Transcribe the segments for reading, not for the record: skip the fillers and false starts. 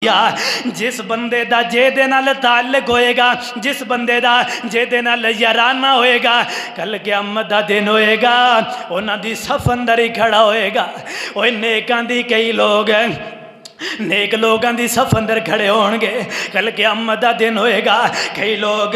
یا جس بندے دا جے دے نال تعلق ہوئے گا، جس بندے دا جے دے نال یارانہ ہوئے گا، کل قیامت دا دن ہوئے گا انہاں دی صف اندر ہی کھڑا ہوئے گا۔ اوہ نیکاں دی کئی لوگ ہیں، نیک لوگاں دی صف اندر کھڑے ہون گے، کل قیامت دا دن ہوئے گا۔ کئی لوگ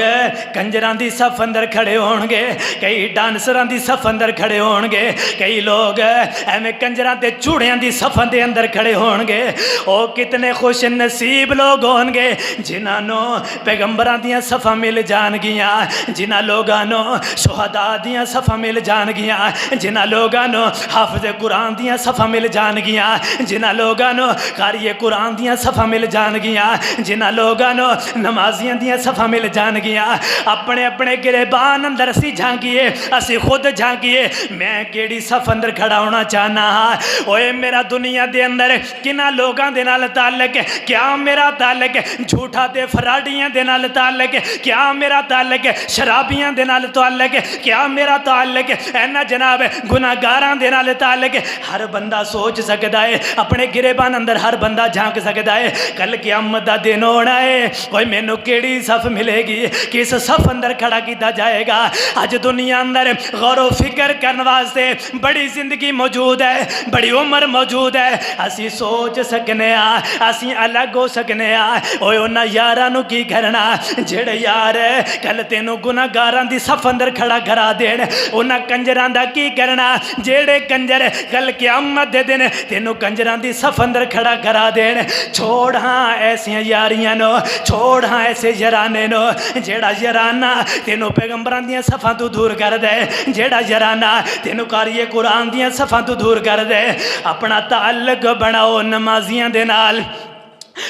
کنجراں دی صف اندر کھڑے ہون گے، کئی ڈانسراں دی صف اندر کھڑے ہون گے، کئی لوگ ایویں کنجراں تے چوڑیاں دی صف دے اندر کھڑے ہون گے۔ او کتنے خوش نصیب لوگ ہون گے جنہاں نو پیغمبراں دیاں صفاں مل جان گیاں، جنہاں لوگاں نو شہداء دیاں صفاں مل جان گیاں، جنہاں لوگاں نو حافظ قرآن دیاں صفاں مل جان گیاں، جنہاں لوگاں نو قاری قرآن دیاں صفاں مل جان گیاں، جنہاں لوگاں نو نمازیاں دیاں صفاں مل جان گیاں۔ اپنے اپنے گریبان اندر اسی جھانکیے، اسی خود جھانکیے میں کیڑی صف اندر کھڑا ہونا چاہنا ہاں۔ اوے میرا دنیا دے اندر کنہ لوگاں دے نال تعلق ہے؟ کیا میرا تعلق جھوٹا تے فراڈیاں دے نال تعلق ہے؟ کیا میرا تعلق شرابیاں دے نال تعلق ہے؟ کیا میرا تعلق اینا جناب گناہگاراں دے نال تعلق ہے؟ ہر بندہ سوچ سکتا ہے، اپنے گریبان اندر ہر بندہ جھانک سکتا ہے کل قیامت دا دن ہونا ہے، کوئی مینوں کیڑی صف ملے گی، کس صف اندر کھڑا کیتا جائے گا۔ آج دنیا اندر غور و فکر کرنے واسطے بڑی زندگی موجود ہے، بڑی عمر موجود ہے، اسی سوچ سکنے ہاں، اسی الگ ہو سکنے ہاں۔ اوے انہاں یاراں نو کی کرنا جڑے یار کل تینوں گناہگاراں دی صف اندر کھڑا کرا دین، انہاں کنجراں دا کی کرنا جڑے کنجر کل قیامت دے دن تینوں کنجراں دی صف اندر کھڑا کرا دین۔ چھوڑ ہاں ایسیاں یاریاں نو، چھوڑ ہاں ایسے یارانے نو، جیڑا یارانہ تینوں پیغمبران دیاں صفاں تو دور کر دے، جیڑا یارانہ تینوں قاری قرآن دیاں صفاں تو دور کر دے۔ اپنا تعلق بناؤ نمازیاں دے نال،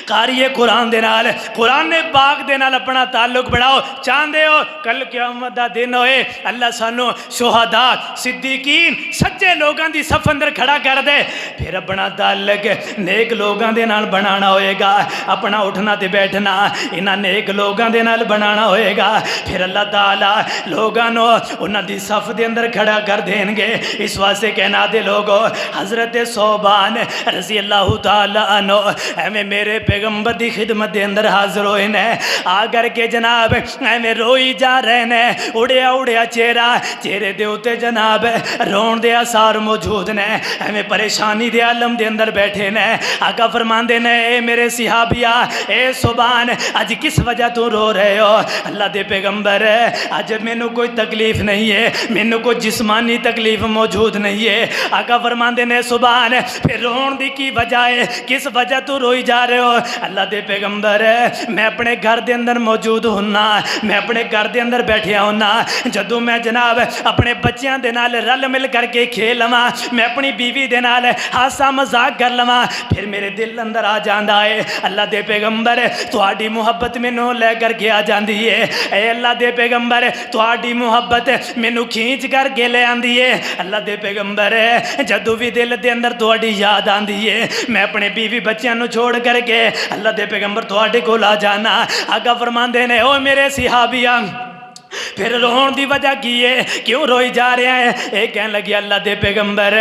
قاری قرآن دے نال، قرآن پاک دے نال اپنا تعلق بڑھاؤ۔ چاہندے ہو کل قیامت دا دن ہوئے اللہ سانو شہداء صدیقین سچے لوگاں دی صف اندر کھڑا کر دے، پھر اپنا تعلق نیک لوگاں دے نال بنانا ہوئے گا۔ اپنا اٹھنا تے بیٹھنا انہاں نیک لوگاں دے نال بنانا ہوئے گا، پھر اللہ تعالیٰ لوگاں نو انہاں دی صف دے اندر کھڑا کر دیں گے۔ اس واسطے کہنا دے لوگو حضرت صوبان رضی اللہ تعالیٰ عنہ ایویں میرے پیغمبر دی خدمت دے اندر حاضر ہوئے نے، آگر کے جناب ایویں روئی جا رہے نے، اڑیا اڑیا چہرے دے ہوتے جناب رون دے آثار موجود نے، ایویں پریشانی دے عالم دے اندر بیٹھے نے۔ آقا فرماندے نے اے میرے صحابیہ اے صوبان آج کس وجہ تو رو رہے ہو؟ اللہ دے پیغمبر آج مینوں کوئی تکلیف نہیں ہے، مینوں کوئی جسمانی تکلیف موجود نہیں ہے۔ آقا فرماندے نے صوبان پھر رون دی کی وجہ ہے، کس وجہ تو روئی جا رہے ہو؟ اللہ دے پیغمبر میں اپنے گھر دے اندر موجود ہونا، میں اپنے گھر دے اندر بیٹھیا ہونا، جدوں میں جناب اپنے بچیاں دے نال رل مل کر کے کھیل لواں، میں اپنی بیوی دے نال ہاسا مذاق کر لواں، پھر میرے دل اندر آ جاندا ہے اللہ دے پیغمبر تہاڈی محبت مینوں لے کر کے آ جاندی ہے۔ اے اللہ دے پیغمبر تہاڈی محبت مینوں کھینچ کر کے لے آندی ہے۔ اللہ دے پیغمبر جدوں بھی دل دے اندر تہاڈی یاد آندی ہے میں اپنے بیوی بچیاں نوں چھوڑ کر کے اللہ دے پیغمبر تہاڈے کول آ جانا۔ آقا فرماندے نے او میرے صحابیاں پھر رون دی وجہ کی ہے، کیوں روئی جا رہے ہیں؟ ایک کہنے لگی اللہ دے پیغمبر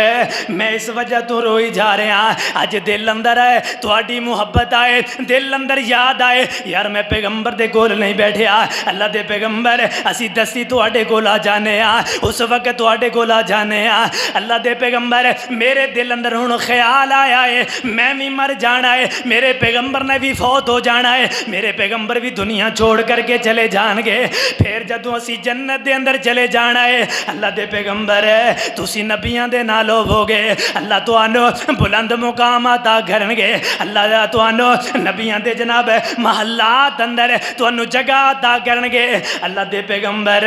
میں اس وجہ تو روئی جا رہے ہیں، آج دل اندر ہے تہاڈی محبت آئے، دل اندر یاد آئے یار میں پیغمبر دے کول نہیں بیٹھیا، اللہ دے پیغمبر اسی دستی تہاڈے کول آ جانے ہاں، اس وقت تہاڈے کول آ جانے ہاں۔ اللہ دے پیغمبر میرے دل اندر ہن خیال آیا ہے میں بھی مر جانا ہے، میرے پیغمبر نے بھی فوت ہو جانا ہے، میرے پیغمبر بھی دنیا چھوڑ کر کے چلے جان گے، پھر جدوں اسی جنت دے اندر چلے جانا ہے اللہ دے پیغمبر تسی نبیاں دے نال ہووگے، اللہ تانوں بلند مقام عطا کرن گے، اللہ تانوں نبیاں دے جناب محلات اندر تانوں جگہ عطا کرن گے۔ اللہ دے پیغمبر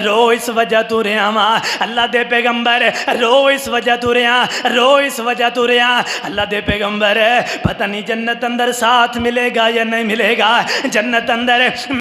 رو اس وجہ تو رہا وا، اللہ دے پیغمبر رو اس وجہ تو رہا، رو اس وجہ تو رہا۔ اللہ دے پیغمبر پتہ نہیں جنت اندر ساتھ ملے گا یا نہیں ملے گا، جنت اندر